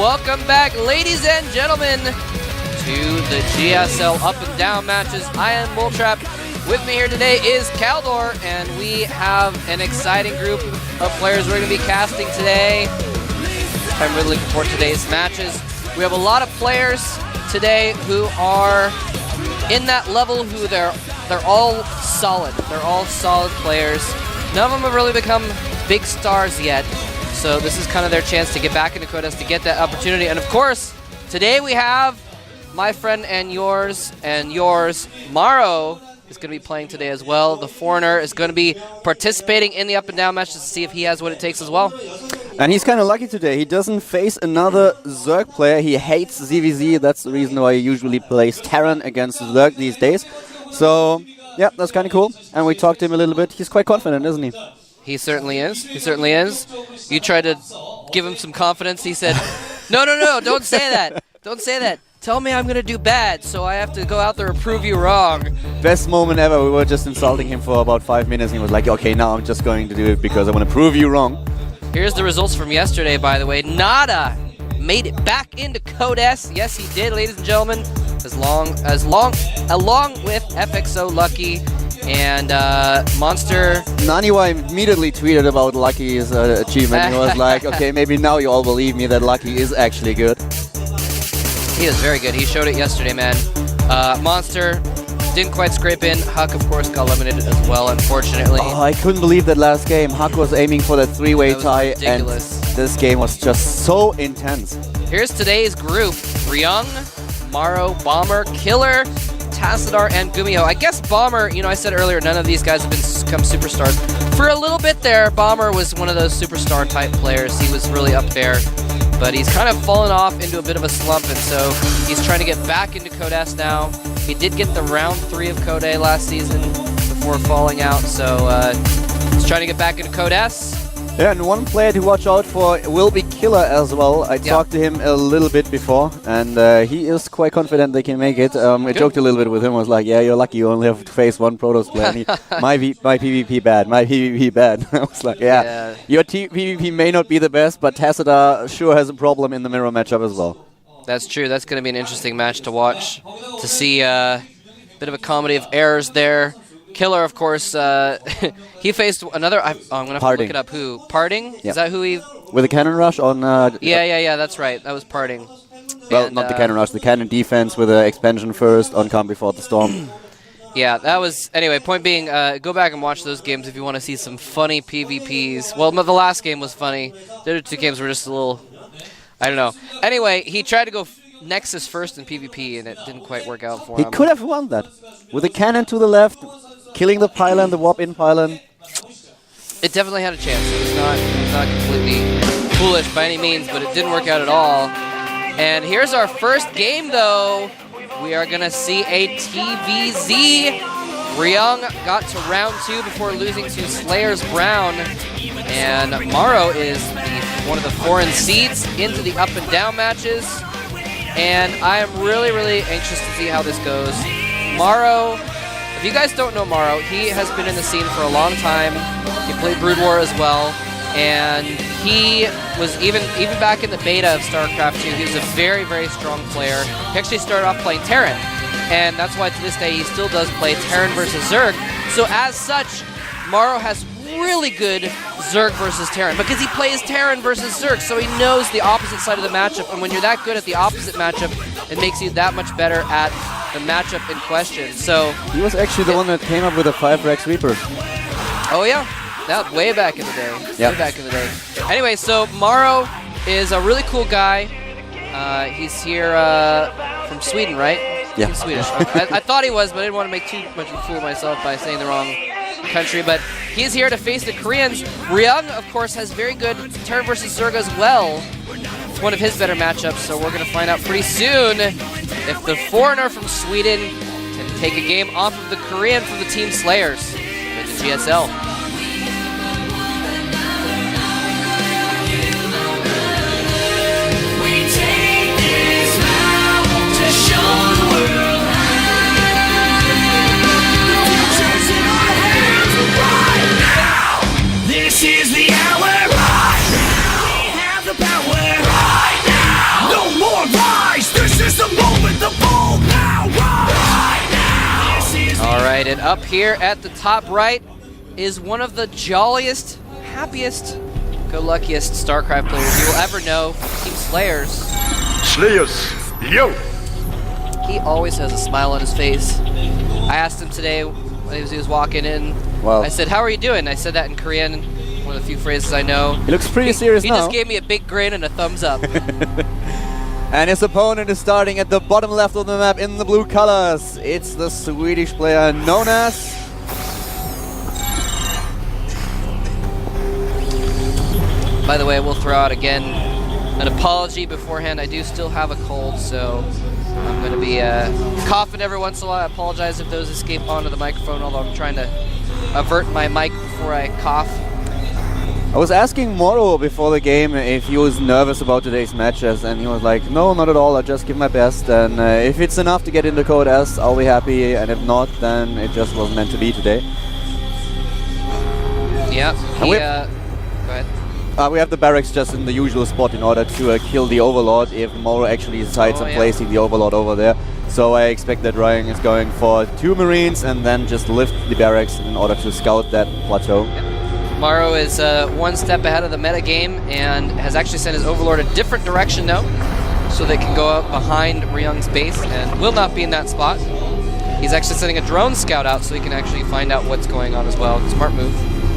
welcome back, ladies and gentlemen, to the GSL up and down matches. I am Bulltrap. With me here today is Caldor, and we have an exciting group of players we're going to be casting today. I'm really looking forward to today's matches. We have a lot of players today who are in that level who they're all solid. They're all solid players. None of them have really become big stars yet. So this is kind of their chance to get back into Contenders to get that opportunity. And of course, today we have my friend and yours, Morrow is going to be playing today as well. The foreigner is going to be participating in the up and down matches to see if he has what it takes as well. And he's kind of lucky today. He doesn't face another Zerg player. He hates ZVZ. That's the reason why he usually plays Terran against Zerg these days. So, yeah, that's kind of cool. And we talked to him a little bit. He's quite confident, isn't he? He certainly is. He certainly is. You tried to give him some confidence. He said, no, don't say that. Don't say that. Tell me I'm going to do bad, so I have to go out there and prove you wrong. Best moment ever. We were just insulting him for about 5 minutes. And he was like, okay, now I'm just going to do it because I want to prove you wrong. Here's the results from yesterday, by the way. Nada made it back into Code S. Yes, he did, ladies and gentlemen. Along with FXO Lucky and Monster. Naniwa immediately tweeted about Lucky's achievement. He was like, okay, maybe now you all believe me that Lucky is actually good. He is very good. He showed it yesterday, man. Monster didn't quite scrape in. Huck, of course, got eliminated as well, unfortunately. Oh, I couldn't believe that last game. Huck was aiming for that three-way tie, ridiculous. And this game was just so intense. Here's today's group. Ryung, Morrow, Bomber, Killer, Tassadar, and Gumiho. I guess Bomber, you know, I said earlier, none of these guys have become superstars. For a little bit there, Bomber was one of those superstar type players. He was really up there, but he's kind of fallen off into a bit of a slump, and so he's trying to get back into Code S now. He did get the round 3 of Code A last season before falling out, so he's trying to get back into Code S. Yeah, and one player to watch out for will be Killer as well. I talked to him a little bit before, and he is quite confident they can make it. I joked a little bit with him. I was like, yeah, you're lucky you only have to face one Protoss player. And he, my PvP bad, my PvP bad. I was like, yeah. Your PvP may not be the best, but Tassadar sure has a problem in the mirror matchup as well. That's true. That's going to be an interesting match to watch, to see a bit of a comedy of errors there. Killer, of course, he faced another. I'm going to have to look it up. Who? Parting? Yep. Is that who he? With a cannon rush on. Yeah. That's right. That was Parting. Well, and, not the cannon rush. The cannon defense with the expansion first on Calm Before the Storm. Yeah, that was. Anyway, point being, go back and watch those games if you want to see some funny PvPs. Well, the last game was funny. The other two games were just a little. I don't know. Anyway, he tried to go Nexus first in PvP, and it didn't quite work out for him. He could have won that with a cannon to the left. Killing the pylon, the warp-in pylon. It definitely had a chance. It was not completely foolish by any means, but it didn't work out at all. And here's our first game, though. We are going to see a TVZ. Ryung got to round 2 before losing to Slayer's Brown. And Morrow is one of the foreign seeds into the up and down matches. And I am really, really anxious to see how this goes. Morrow... If you guys don't know Morrow, he has been in the scene for a long time. He played Brood War as well, and he was even back in the beta of StarCraft 2, he was a very, very strong player. He actually started off playing Terran, and that's why to this day he still does play Terran versus Zerg. So as such, Morrow has really good Zerg versus Terran because he plays Terran versus Zerg, so he knows the opposite side of the matchup, and when you're that good at the opposite matchup, it makes you that much better at the matchup in question. So he was actually the one that came up with a 5-Rex Reaper. Oh yeah, that way back in the day. Way back in the day. Anyway, so Morrow is a really cool guy. He's here from Sweden, right? Yeah. He's Swedish. I thought he was, but I didn't want to make too much of a fool of myself by saying the wrong country. But he's here to face the Koreans. Ryung, of course, has very good Terran versus Zerg as well. It's one of his better matchups, so we're going to find out pretty soon if the foreigner from Sweden can take a game off of the Korean from the Team Slayers with the GSL. We take this vow to show the world the future's in our hands right now. This is the hour right now. We have the power right now. Alright, and up here at the top right is one of the jolliest, happiest, go-luckiest StarCraft players you will ever know, Team Slayers. Slayers, yo! He always has a smile on his face. I asked him today when he was walking in, Wow. I said, how are you doing? I said that in Korean, one of the few phrases I know. He looks pretty serious He now. just gave me a big grin and a thumbs up. And his opponent is starting at the bottom left of the map in the blue colors. It's the Swedish player known as... By the way, we'll throw out again an apology beforehand. I do still have a cold, so I'm going to be coughing every once in a while. I apologize if those escape onto the microphone, although I'm trying to avert my mic before I cough. I was asking Morrow before the game if he was nervous about today's matches, and he was like, no, not at all, I just give my best, and if it's enough to get in the Code S, I'll be happy, and if not, then it just wasn't meant to be today. Yeah, go ahead. We have the barracks just in the usual spot in order to kill the Overlord if Morrow actually decides on placing the Overlord over there. So I expect that Ryung is going for 2 Marines and then just lift the barracks in order to scout that plateau. Yep. Morrow is one step ahead of the meta game and has actually sent his Overlord a different direction now, so they can go up behind Ryung's base and will not be in that spot. He's actually sending a drone scout out so he can actually find out what's going on as well. Smart move.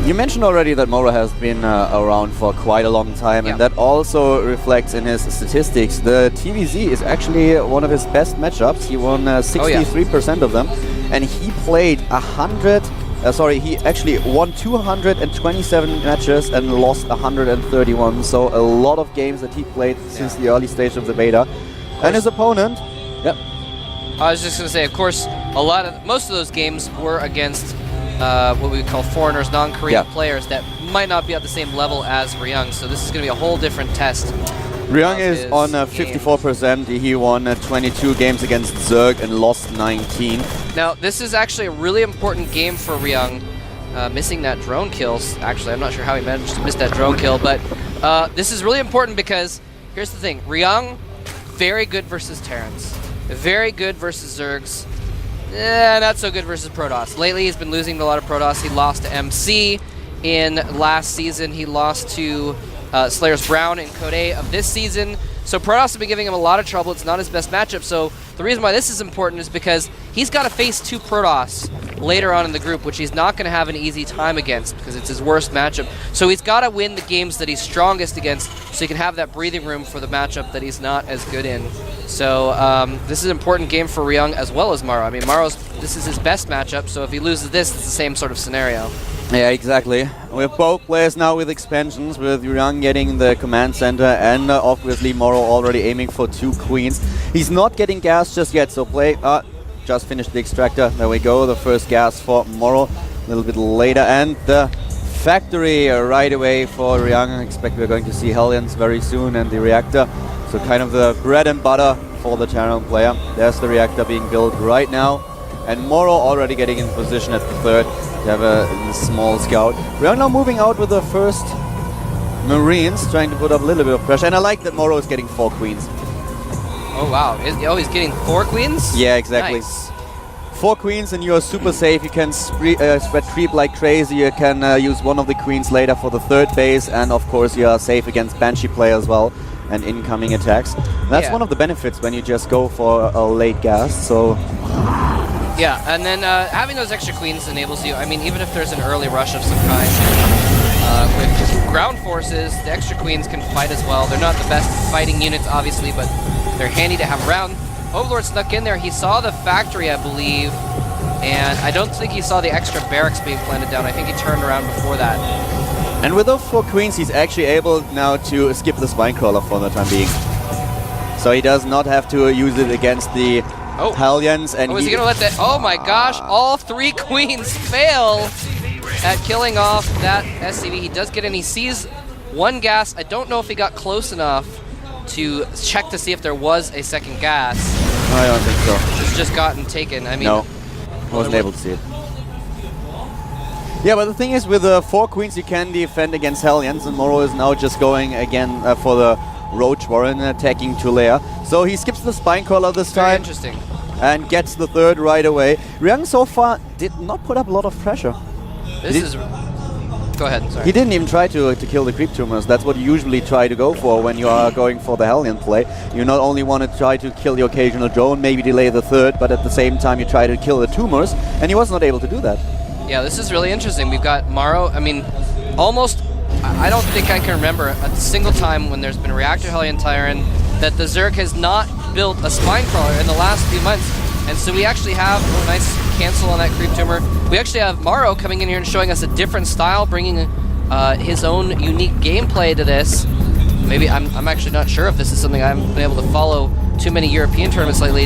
You mentioned already that Morrow has been around for quite a long time, and that also reflects in his statistics. The TVZ is actually one of his best matchups. He won 63% of them, and he played he actually won 227 matches and lost 131. So a lot of games that he played since the early stage of the beta. And his opponent, I was just going to say, of course, most of those games were against what we would call foreigners, non-Korean players that might not be at the same level as Ryung. So this is going to be a whole different test. Ryung is on 54%. He won 22 games against Zerg and lost 19. Now, this is actually a really important game for Ryung. Missing that drone kill. Actually, I'm not sure how he managed to miss that drone kill, but this is really important because here's the thing. Ryung, very good versus Terrans. Very good versus Zergs. Not so good versus Protoss. Lately, he's been losing to a lot of Protoss. He lost to MC in last season. He lost to Slayers Brown in Code A of this season. So Protoss has been giving him a lot of trouble. It's not his best matchup. So the reason why this is important is because he's got to face 2 Protoss later on in the group, which he's not going to have an easy time against because it's his worst matchup. So he's got to win the games that he's strongest against so he can have that breathing room for the matchup that he's not as good in. So this is an important game for Ryung as well as Morrow. I mean, this is his best matchup, so if he loses this, it's the same sort of scenario. Yeah, exactly. We have both players now with expansions, with Ryung getting the command center and obviously Morrow already aiming for 2 queens. He's not getting gas just yet, so just finished the extractor. There we go, the first gas for Morrow a little bit later. And the factory right away for Ryung. I expect we're going to see Hellions very soon and the reactor. So kind of the bread and butter for the Terran player. There's the reactor being built right now. And Morrow already getting in position at the 3rd to have a small scout. We are now moving out with the first Marines, trying to put up a little bit of pressure. And I like that Morrow is getting 4 queens. Oh, wow. He's getting 4 queens? Yeah, exactly. Nice. 4 queens and you are super safe. You can spread creep like crazy. You can use one of the queens later for the 3rd base. And of course you are safe against Banshee play as well and incoming attacks. That's one of the benefits when you just go for a late gas. So yeah, and then having those extra queens enables you, I mean, even if there's an early rush of some kind, with ground forces, the extra queens can fight as well. They're not the best fighting units, obviously, but they're handy to have around. Overlord snuck in there. He saw the factory, I believe, and I don't think he saw the extra barracks being planted down. I think he turned around before that. And with those 4 queens, he's actually able now to skip the spine crawler for the time being. So he does not have to use it against the Hellions. And is he gonna let that? Oh my gosh! All 3 queens fail at killing off that SCV. He does get in. He sees 1 gas. I don't know if he got close enough to check to see if there was a 2nd gas. I don't think so. It's just gotten taken. I mean, no, I wasn't able to see it. Yeah, but the thing is, with the 4 queens, you can defend against Hellions, and Morrow is now just going again for the Roach Warren, attacking Tulea. So he skips the spine crawler this time. Interesting. and gets the third right away. Ryung so far did not put up a lot of pressure. This is... Go ahead, sorry. He didn't even try to kill the creep tumors. That's what you usually try to go for when you are going for the Hellion play. You not only want to try to kill the occasional drone, maybe delay the third, but at the same time you try to kill the tumors, and he was not able to do that. Yeah, this is really interesting. We've got Morrow, I mean, almost, I don't think I can remember a single time when there's been a Reactor Hellion Tyrant that the Zerg has not built a spine crawler in the last few months. And so we actually have a nice cancel on that creep tumor. We actually have Morrow coming in here and showing us a different style, bringing his own unique gameplay to this. Maybe I'm actually not sure if this is something I haven't been able to follow too many European tournaments lately.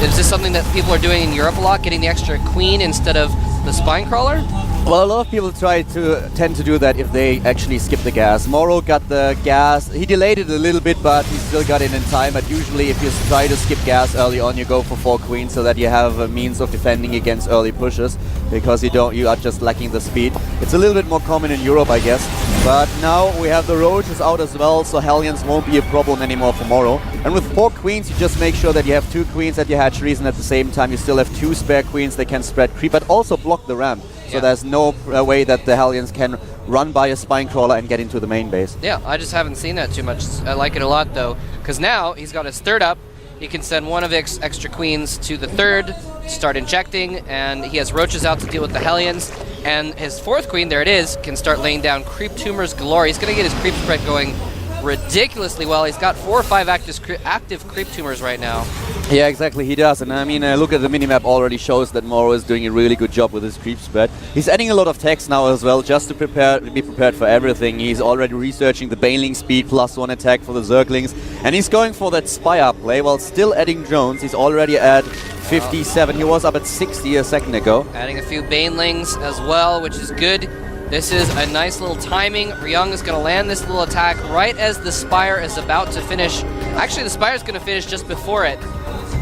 Is this something that people are doing in Europe a lot, getting the extra queen instead of the spine crawler? Well, a lot of people tend to do that if they actually skip the gas. Morrow got the gas. He delayed it a little bit, but he still got it in time. But usually if you try to skip gas early on, you go for 4 queens so that you have a means of defending against early pushes, because you are just lacking the speed. It's a little bit more common in Europe, I guess. But now we have the roaches out as well, so Hellions won't be a problem anymore for Morrow. And with 4 queens, you just make sure that you have 2 queens at your hatcheries, and at the same time you still have 2 spare queens that can spread creep, but also block the ramp. So there's no way that the Hellions can run by a spine crawler and get into the main base. Yeah, I just haven't seen that too much. I like it a lot though, because now he's got his third up. He can send one of his extra queens to the third, start injecting, and he has roaches out to deal with the Hellions. And his 4th queen, there it is, can start laying down creep tumors galore. He's going to get his creep spread going ridiculously well. He's got 4 or 5 active creep tumors right now. Yeah, exactly, he does. And I mean, look at the minimap already shows that Morrow is doing a really good job with his creep spread. He's adding a lot of text now as well, just to be prepared for everything. He's already researching the Baneling speed, +1 attack for the Zerglings. And he's going for that Spire play while still adding drones. He's already at 57. He was up at 60 a second ago. Adding a few Banelings as well, which is good. This is a nice little timing. Ryung is going to land this little attack right as the Spire is about to finish. Actually, the Spire is going to finish just before it,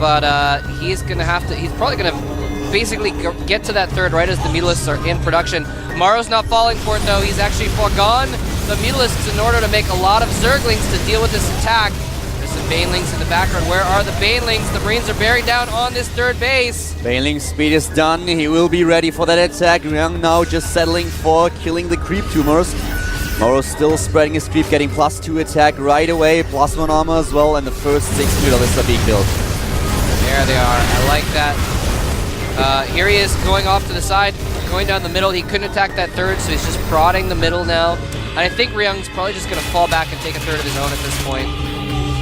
but he's going to have to. He's probably going to basically get to that third right as the Mutalisks are in production. Morrow's not falling for it though. He's actually foregone the Mutalisks in order to make a lot of Zerglings to deal with this attack. There's some Banelings in the background. Where are the Banelings? The Marines are bearing down on this third base. Baneling's speed is done. He will be ready for that attack. Ryung now just settling for killing the creep tumors. Morrow still spreading his creep, getting +2 attack right away, +1 armor as well, and the first 6 Mutalisks are being built. There they are. I like that. Here he is going off to the side, going down the middle. He couldn't attack that third, so he's just prodding the middle now. And I think Ryung's probably just going to fall back and take a third of his own at this point.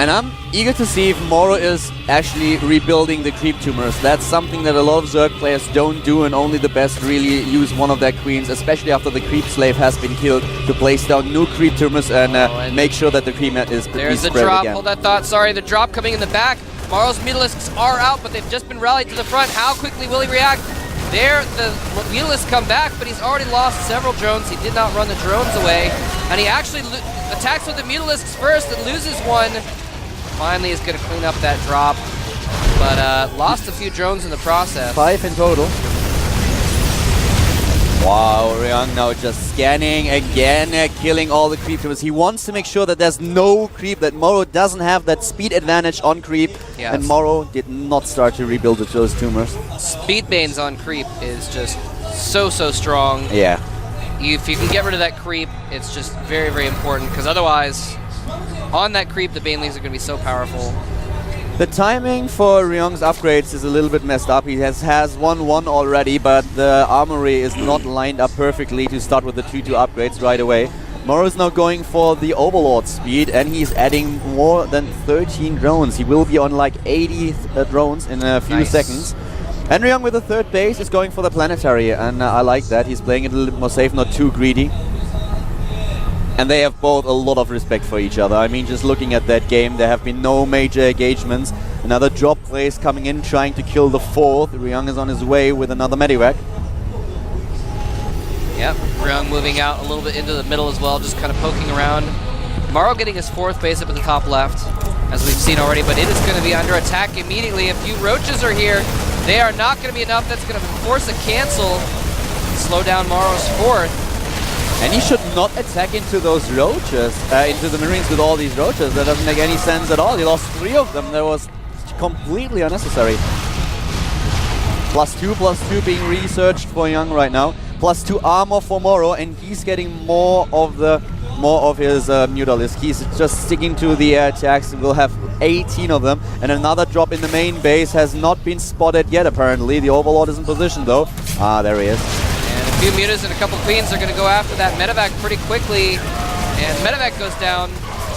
And I'm eager to see if Morrow is actually rebuilding the creep tumors. That's something that a lot of Zerg players don't do, and only the best really use one of their queens, especially after the creep slave has been killed, to place down new creep tumors and make sure that the creep is spread again. There's the drop. Hold that thought. Sorry, the drop coming in the back. Morrow's Mutalisks are out, but they've just been rallied to the front. How quickly will he react? There, the Mutalisks come back, but he's already lost several drones. He did not run the drones away, and he actually attacks with the Mutalisks first and loses one. Finally is going to clean up that drop, but lost a few drones in the process. 5 in total. Wow, Ryung now just scanning again, killing all the creep tumors. He wants to make sure that there's no creep, that Morrow doesn't have that speed advantage on creep, yes. And Morrow did not start to rebuild those tumors. Speed banes on creep is just so strong. Yeah. If you can get rid of that creep, it's just very, very important, because otherwise, on that creep, the Banelings are going to be so powerful. The timing for Ryung's upgrades is a little bit messed up. He has 1-1 already, but the armory is not lined up perfectly to start with the 2-2 upgrades right away. Morrow is now going for the Overlord speed, and he's adding more than 13 drones. He will be on like 80 drones in a few seconds. And Ryung with the third base is going for the planetary, and I like that. He's playing it a little bit more safe, not too greedy. And they have both a lot of respect for each other. I mean, just looking at that game, there have been no major engagements. Another drop plays coming in, trying to kill the fourth. Ryung is on his way with another medivac. Yep, Ryung moving out a little bit into the middle as well, just kind of poking around. Morrow getting his 4th base up at the top left, as we've seen already, but it is going to be under attack immediately. A few roaches are here. They are not going to be enough. That's going to force a cancel. Slow down Morrow's 4th. And he should not attack into those roaches, into the Marines with all these roaches. That doesn't make any sense at all. He lost 3 of them. That was completely unnecessary. +2 being researched for Ryung right now. +2 armor for Morrow, and he's getting more of his Mutalisk. He's just sticking to the air attacks. We'll have 18 of them, and another drop in the main base has not been spotted yet, apparently. The Overlord is in position, though. Ah, there he is. And a few mutas and a couple queens are going to go after that medevac pretty quickly, and medevac goes down,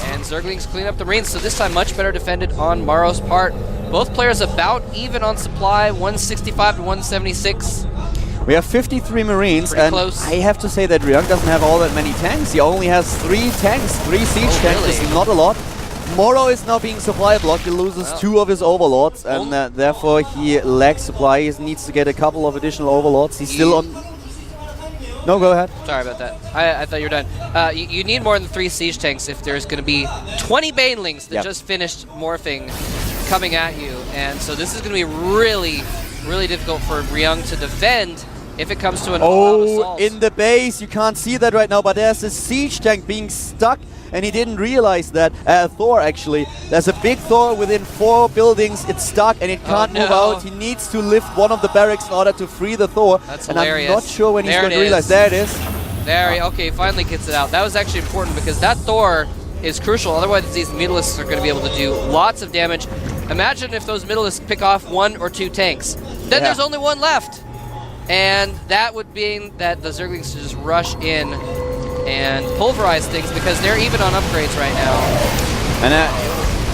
and Zerglings clean up the Marines, so this time much better defended on Morrow's part. Both players about even on supply, 165 to 176. We have 53 Marines, pretty and close. I have to say that Ryung doesn't have all that many tanks. He only has 3 tanks, 3 siege tanks. Really? It's not a lot. Morrow is now being supply blocked. He loses 2 of his Overlords, and therefore he lacks supply. He needs to get a couple of additional Overlords. He's still on... No, go ahead. Sorry about that. I thought you were done. You need more than 3 siege tanks if there's going to be 20 Banelings that just finished morphing coming at you. And so this is going to be really, really difficult for Ryung to defend if it comes to an all-out assault. In the base, you can't see that right now, but there's a siege tank being stuck, and he didn't realize that. Thor, actually. There's a big Thor within 4 buildings. It's stuck, and it can't move out. He needs to lift one of the barracks in order to free the Thor. That's and hilarious. I'm not sure when he's going to realize. There it is. Okay, he finally gets it out. That was actually important because that Thor is crucial. Otherwise, these Mutalisks are going to be able to do lots of damage. Imagine if those Mutalisks pick off 1 or 2 tanks. Then there's only 1 left. And that would mean that the Zerglings just rush in and pulverize things because they're even on upgrades right now. And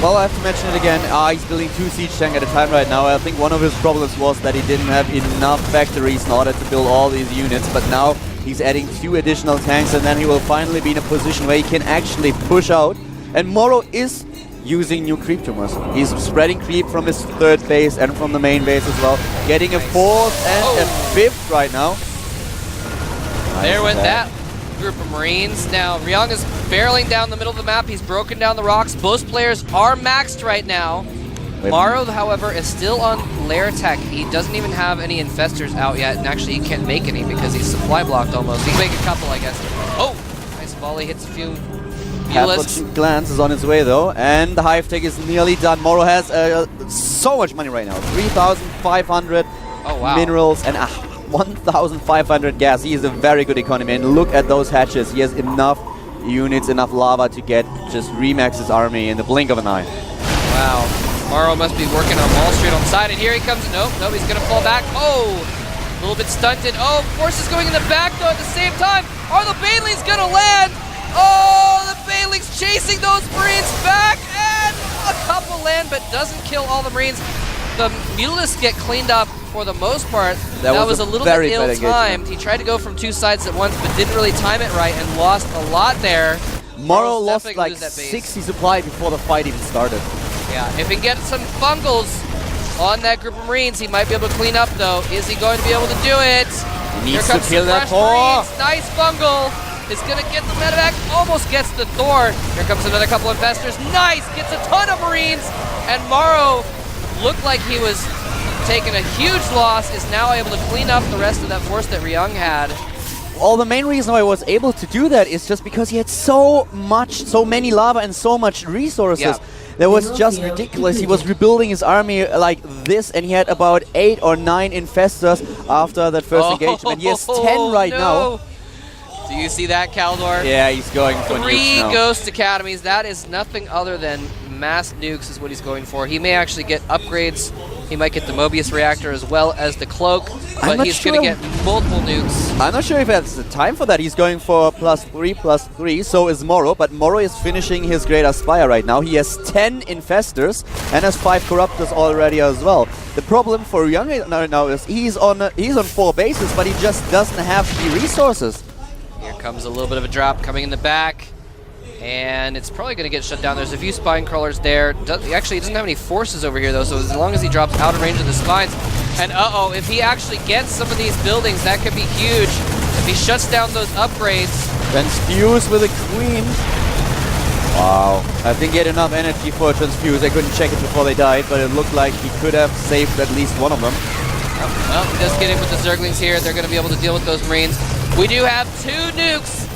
well, I have to mention it again. He's building 2 siege tanks at a time right now. I think one of his problems was that he didn't have enough factories in order to build all these units, but now he's adding 2 additional tanks, and then he will finally be in a position where he can actually push out. And Morrow is using new creep tumors. He's spreading creep from his 3rd base and from the main base as well. Getting a 4th and a 5th right now. There went that group of Marines. Now, Ryung is barreling down the middle of the map. He's broken down the rocks. Both players are maxed right now. Morrow, however, is still on lair tech. He doesn't even have any infestors out yet, and actually he can't make any because he's supply blocked almost. He can make a couple, I guess. Oh! Nice volley, hits a few Mutalisks. Glance is on its way, though, and the hive tech is nearly done. Morrow has so much money right now. 3,500 minerals and 1,500 gas. He is a very good economy, and look at those hatches. He has enough units, enough lava to just remax his army in the blink of an eye. Wow. Morrow must be working on Wall Street on the side, and here he comes. Nope, he's going to fall back. Oh, a little bit stunted. Oh, forces going in the back, though, at the same time. Are the Banelings going to land? Oh, the Banelings chasing those Marines back, and a couple land, but doesn't kill all the Marines. The Mutalisks get cleaned up for the most part. That was a little bit ill-timed. He tried to go from 2 sides at once, but didn't really time it right and lost a lot there. Morrow lost like 60 supply before the fight even started. Yeah, if he gets some fungals on that group of Marines, he might be able to clean up, though. Is he going to be able to do it? He needs to kill that Thor. Nice fungal. Is going to get the medevac. Almost gets the Thor. Here comes another couple of investors. Nice. Gets a ton of Marines. And Morrow looked like he was taking a huge loss. Is now able to clean up the rest of that force that Ryung had. Well, the main reason why I was able to do that is just because he had so many lava and so much resources. Yeah. That was just ridiculous. He was rebuilding his army like this, and he had about 8 or 9 infestors after that first engagement. He has 10 right now. Do you see that, Kaldor? Yeah, he's going for 3 Ghost Academies. That is nothing other than mass nukes is what he's going for. He may actually get upgrades. He might get the Mobius reactor as well as the cloak, but he's going to get multiple nukes. I'm not sure if that's the time for that. He's going for +3/+3, so is Morrow, but Morrow is finishing his Great Aspire right now. He has 10 infestors and has 5 corruptors already as well. The problem for Ryung right now is he's on 4 bases, but he just doesn't have the resources. Here comes a little bit of a drop coming in the back, and it's probably going to get shut down. There's a few spine crawlers there. Actually, he doesn't have any forces over here, though, so as long as he drops out of range of the spines. And uh-oh, if he actually gets some of these buildings, that could be huge. If he shuts down those upgrades. Transfuse with a queen. Wow. I didn't get enough energy for a transfuse. I couldn't check it before they died, but it looked like he could have saved at least one of them. Well, he does get in with the Zerglings here. They're going to be able to deal with those Marines. We do have 2 nukes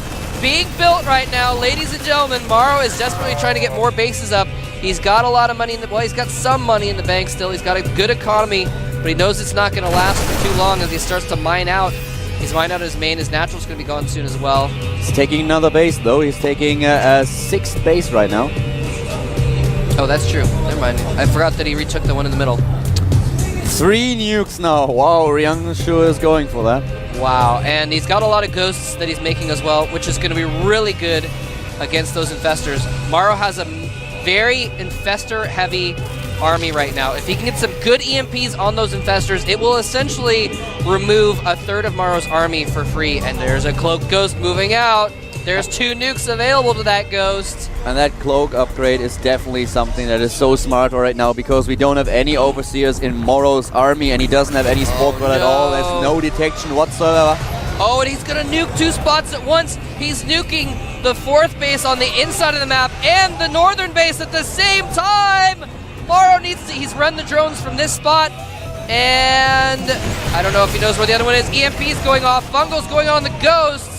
being built right now, ladies and gentlemen. Morrow is desperately trying to get more bases up. He's got a lot of money in the... Well, he's got some money in the bank still. He's got a good economy. but he knows it's not going to last for too long as he starts to mine out. He's mined out his main. His natural's going to be gone soon as well. He's taking another base, though. He's taking a 6th base right now. Oh, that's true. Never mind. I forgot that he retook the one in the middle. 3 nukes now. Wow, Ryung sure is going for that. Wow, and he's got a lot of ghosts that he's making as well, which is going to be really good against those infestors. Morrow has a very infestor-heavy army right now. If he can get some good EMPs on those infestors, it will essentially remove a third of Morrow's army for free. And there's a cloaked ghost moving out. There's 2 nukes available to that ghost. And that cloak upgrade is definitely something that is so smart right now because we don't have any overseers in Morrow's army and he doesn't have any sport at all. There's no detection whatsoever. Oh, and he's going to nuke 2 spots at once. He's nuking the 4th base on the inside of the map and the northern base at the same time. Morrow needs to, he's run the drones from this spot. And I don't know if he knows where the other one is. EMP's going off. Fungal's going on the ghosts.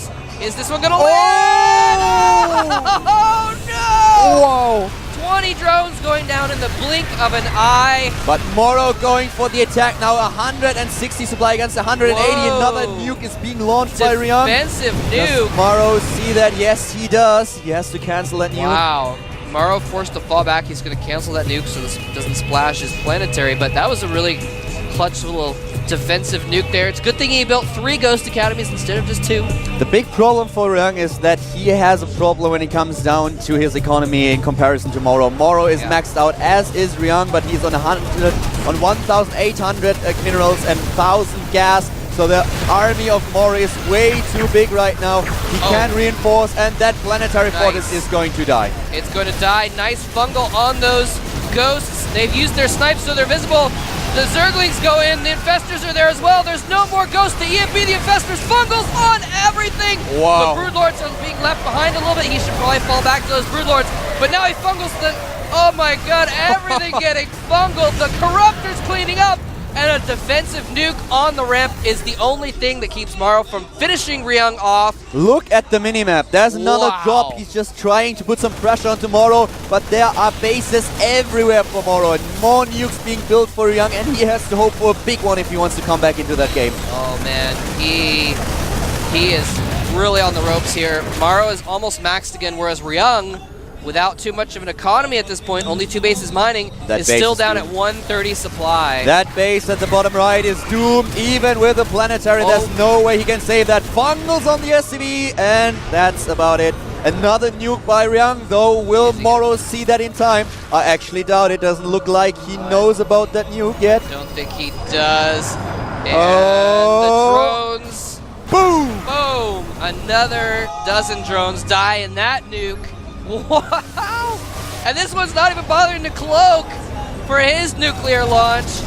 Is this one going to land? Oh, no! Whoa! 20 drones going down in the blink of an eye. But Morrow going for the attack now. 160 supply against 180. Whoa. Another nuke is being launched by Ryung. Defensive nuke. Does Morrow see that? Yes, he does. He has to cancel that nuke. Wow. Morrow forced to fall back. He's going to cancel that nuke so this doesn't splash his planetary. But that was a really clutch little defensive nuke there. It's a good thing he built 3 Ghost Academies instead of just 2. The big problem for Ryung is that he has a problem when it comes down to his economy in comparison to Morrow. Morrow is maxed out, as is Ryung, but he's on 1,800 minerals and 1,000 gas. So the army of Morrow is way too big right now. He can't reinforce, and that planetary fortress is going to die. It's going to die. Nice fungal on those ghosts. They've used their snipes so they're visible. The Zerglings go in. The infestors are there as well. There's no more ghosts to EMP the infestors. Fungal's on everything. Wow. The Broodlords are being left behind a little bit. He should probably fall back to those Broodlords. But now he fungals the... Oh my god, everything getting fungaled. The Corruptor's cleaning up. And a defensive nuke on the ramp is the only thing that keeps Morrow from finishing Ryung off. Look at the minimap. There's another drop. He's just trying to put some pressure on Morrow, but there are bases everywhere for Morrow. And more nukes being built for Ryung, and he has to hope for a big one if he wants to come back into that game. Oh man, he is really on the ropes here. Morrow is almost maxed again, whereas Ryung, without too much of an economy at this point, only 2 bases mining, is still down at 130 supply. That base at the bottom right is doomed, even with the planetary. There's no way he can save that. Fungal's on the SCV, and that's about it. Another nuke by Ryung, though. Will Morrow see that in time? I actually doubt it. Doesn't look like he knows about that nuke yet. Don't think he does. And the drones. Boom! Boom! Another dozen drones die in that nuke. Wow! And this one's not even bothering to cloak for his nuclear launch.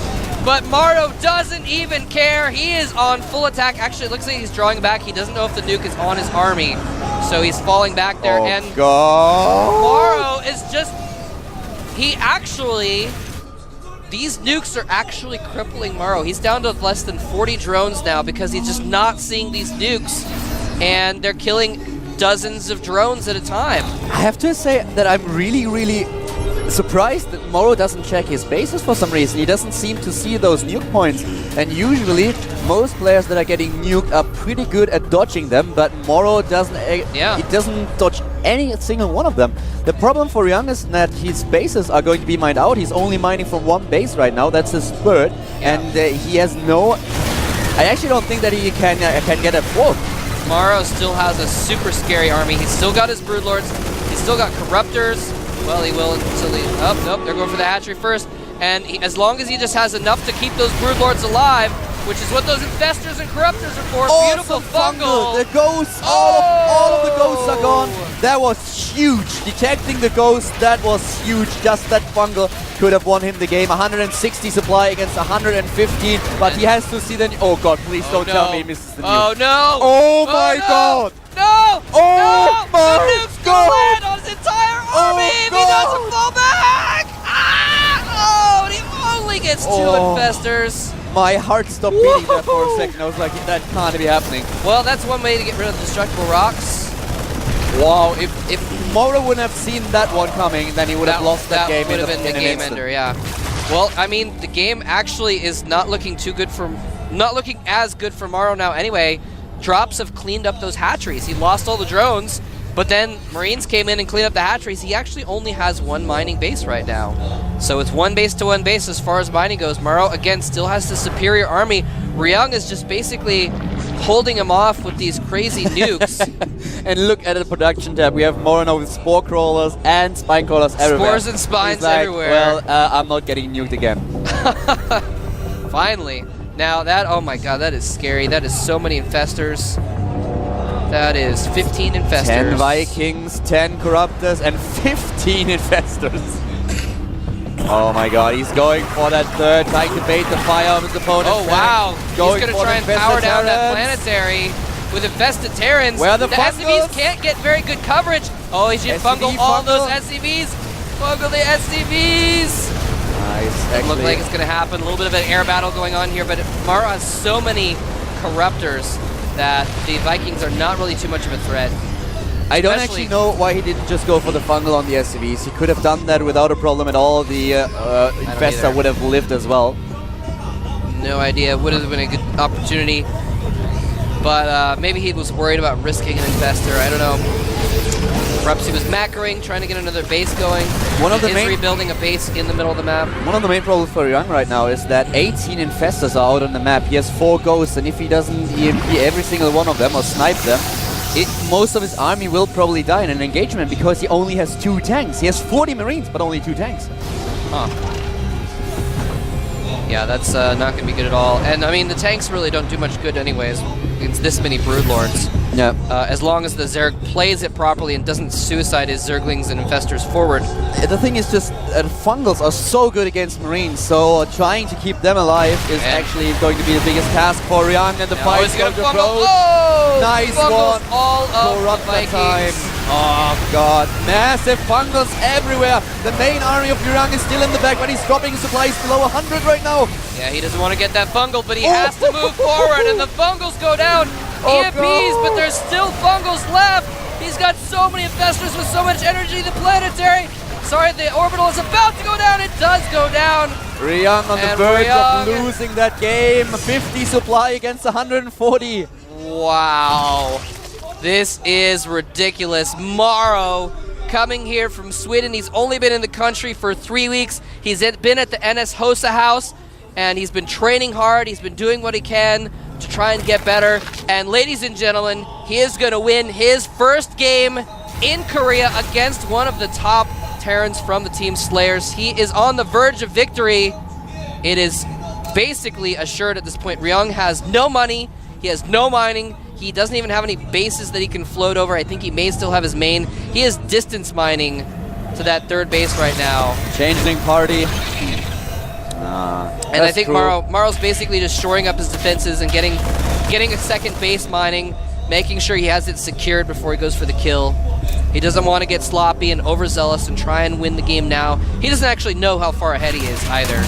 But Morrow doesn't even care. He is on full attack. Actually, it looks like he's drawing back. He doesn't know if the nuke is on his army. So he's falling back there. And Morrow is just... These nukes are actually crippling Morrow. He's down to less than 40 drones now because he's just not seeing these nukes. And they're killing dozens of drones at a time. I have to say that I'm really surprised that Morrow doesn't check his bases for some reason. He doesn't seem to see those nuke points. And usually, most players that are getting nuked are pretty good at dodging them, but Morrow doesn't. He doesn't dodge any single one of them. The problem for Ryung is that his bases are going to be mined out. He's only mining from 1 base right now. That's his third, and he has no. I actually don't think that he can get a 4th. Morrow still has a super scary army. He's still got his Broodlords. He's still got Corruptors. Well, he will until he... Oh, nope, they're going for the hatchery first. And as long as he just has enough to keep those Broodlords alive, which is what those Infestors and Corruptors are for. Beautiful fungal. The ghosts, all of the ghosts are gone. That was huge. Detecting the ghost, that was huge. Just that fungal could have won him the game. 160 supply against 115, but he has to see the... Oh god, please don't tell me he misses the nuke. Oh no! Oh my god! No! Oh my the nuke's gonna land on his entire army if he doesn't fall back! Ah! Oh, and he only gets 2 Infestors. My heart stopped beating there for a second. I was like, that can't be happening. Well, that's one way to get rid of destructible rocks. Wow, if Morrow wouldn't have seen that one coming, then he would have lost that game in would have been the game instant. ender, yeah. Well, I mean, the game actually is not looking as good for Morrow now anyway. Drops have cleaned up those hatcheries. He lost all the drones, but then Marines came in and cleaned up the hatcheries. He actually only has one mining base right now. So it's one base to one base as far as mining goes. Morrow, again, still has the superior army. Ryung is just basically holding him off with these crazy nukes. And look at the production tab. We have Morrow now with spore crawlers and spine crawlers everywhere. Spores and spines He's like, everywhere. Well, I'm not getting nuked again. Finally. Now that, oh my god, that is scary. That is so many infestors. That is 15 infestors. 10 Vikings, 10 corruptors, and 15 infestors. Oh my god, he's going for that third, trying to bait the fire of his opponent. Oh wow, he's going to try and power down that Terrans. planetary with infested Terrans. Where are the SCVs can't get very good coverage. Oh, he's just fungal all those SCVs. Fungal the SCVs. Nice. Doesn't look like it's going to happen. A little bit of an air battle going on here, but Morrow has so many corruptors that the Vikings are not really too much of a threat. I don't actually know why he didn't just go for the fungal on the SCVs. He could have done that without a problem at all. The Infestor would have lived as well. No idea. Would have been a good opportunity. But maybe he was worried about risking an Infestor. I don't know. Perhaps he was macroing, trying to get another base going. He is rebuilding a base in the middle of the map. One of the main problems for Ryung right now is that 18 Infestors are out on the map. He has 4 ghosts, and if he doesn't EMP every single one of them or snipe them, most of his army will probably die in an engagement because he only has 2 tanks. He has 40 Marines, but only 2 tanks. Huh. Yeah, that's not going to be good at all. And, I mean, the tanks really don't do much good anyways against this many Broodlords. Yeah. As long as the Zerg plays it properly and doesn't suicide his Zerglings and Infestors forward. The thing is just Fungals are so good against Marines, so trying to keep them alive is actually going to be the biggest task for Ryung, and the fight is going to approach. Oh! Nice Fungals one. all of the Corruptor Vikings. time. Oh god, massive Fungals everywhere. The main army of Ryung is still in the back, but he's dropping supplies below 100 right now. Yeah, he doesn't want to get that fungal, but he has to move forward, and the fungals go down. EMPs, but there's still fungals left. He's got so many infestors with so much energy. The planetary, sorry, the orbital is about to go down. It does go down. Ryung on the verge of losing that game. 50 supply against 140. Wow. This is ridiculous. Morrow coming here from Sweden. He's only been in the country for 3 weeks. He's been at the NS Hosa house, and he's been training hard. He's been doing what he can to try and get better. And ladies and gentlemen, he is going to win his first game in Korea against one of the top Terrans from the Team Slayers. He is on the verge of victory. It is basically assured at this point. Ryung has no money. He has no mining. He doesn't even have any bases that he can float over. I think he may still have his main. He is distance mining to that third base right now. Changeling party. And I think Morrow's basically just shoring up his defenses and getting a second base mining, making sure he has it secured before he goes for the kill. He doesn't want to get sloppy and overzealous and try and win the game now. He doesn't actually know how far ahead he is either.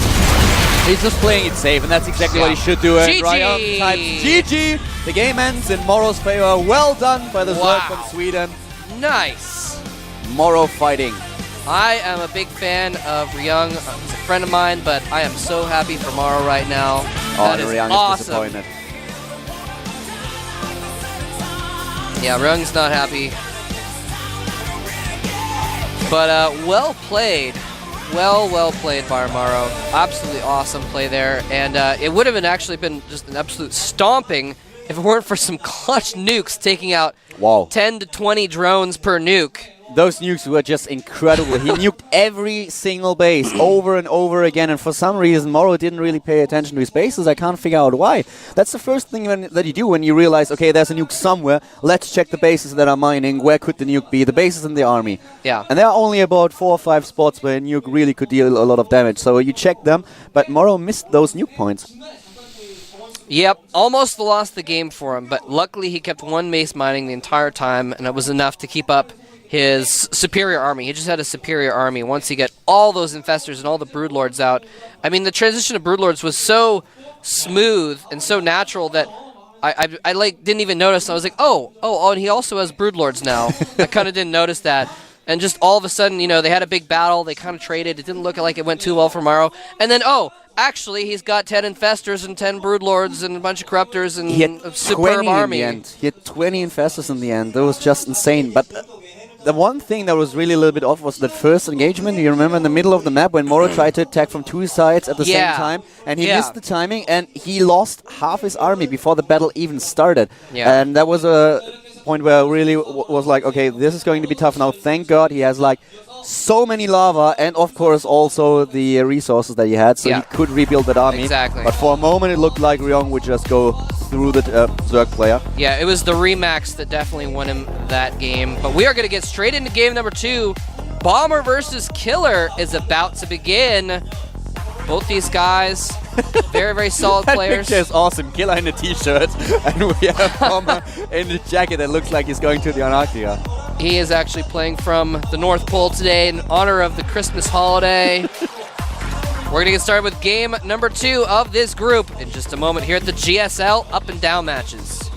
He's just playing it safe, and that's exactly what he should do. And Ryung types GG. The game ends in Morrow's favor. Well done by the Zerg from Sweden. Nice. Morrow fighting. I am a big fan of Ryung. He's a friend of mine, but I am so happy for Morrow right now. That is Ryung awesome. is disappointed. Yeah, Ryung's not happy. But well played. Well played by Morrow. Absolutely awesome play there. And it would have actually been just an absolute stomping if it weren't for some clutch nukes taking out 10 to 20 drones per nuke. Those nukes were just incredible. He nuked every single base over and over again, and for some reason Morrow didn't really pay attention to his bases. I can't figure out why. That's the first thing that you do when you realize, okay, there's a nuke somewhere. Let's check the bases that are mining. Where could the nuke be? The bases in the army. Yeah. And there are only about 4 or 5 spots where a nuke really could deal a lot of damage. So you check them, but Morrow missed those nuke points. Yep, almost lost the game for him, but luckily he kept one base mining the entire time, and it was enough to keep up his superior army. He just had a superior army once he got all those infestors and all the broodlords out. I mean, the transition of broodlords was so smooth and so natural that I like didn't even notice. I was like, oh, and he also has broodlords now. I kind of didn't notice that. And just all of a sudden, they had a big battle. They kind of traded. It didn't look like it went too well for Morrow. And then, actually, he's got 10 Infestors and 10 Broodlords and a bunch of Corruptors and a superb army. In the end. He had 20 Infestors in the end. That was just insane. But the one thing that was really a little bit off was that first engagement. You remember in the middle of the map when Morrow tried to attack from 2 sides at the same time, and he missed the timing, and he lost half his army before the battle even started. Yeah. And that was a point where I really was like, okay, this is going to be tough now. Thank God he has like so many lava and of course also the resources that he had, so he could rebuild that army. Exactly. But for a moment it looked like Ryung would just go through the Zerg player. Yeah, it was the Remax that definitely won him that game. But we are going to get straight into game number 2. Bomber versus Killer is about to begin. Both these guys, very, very solid players. That picture is awesome. Killer in a t-shirt, and we have Bomber in the jacket that looks like he's going to the Antarctica. He is actually playing from the North Pole today in honor of the Christmas holiday. We're going to get started with game number 2 of this group in just a moment here at the GSL Up and Down matches.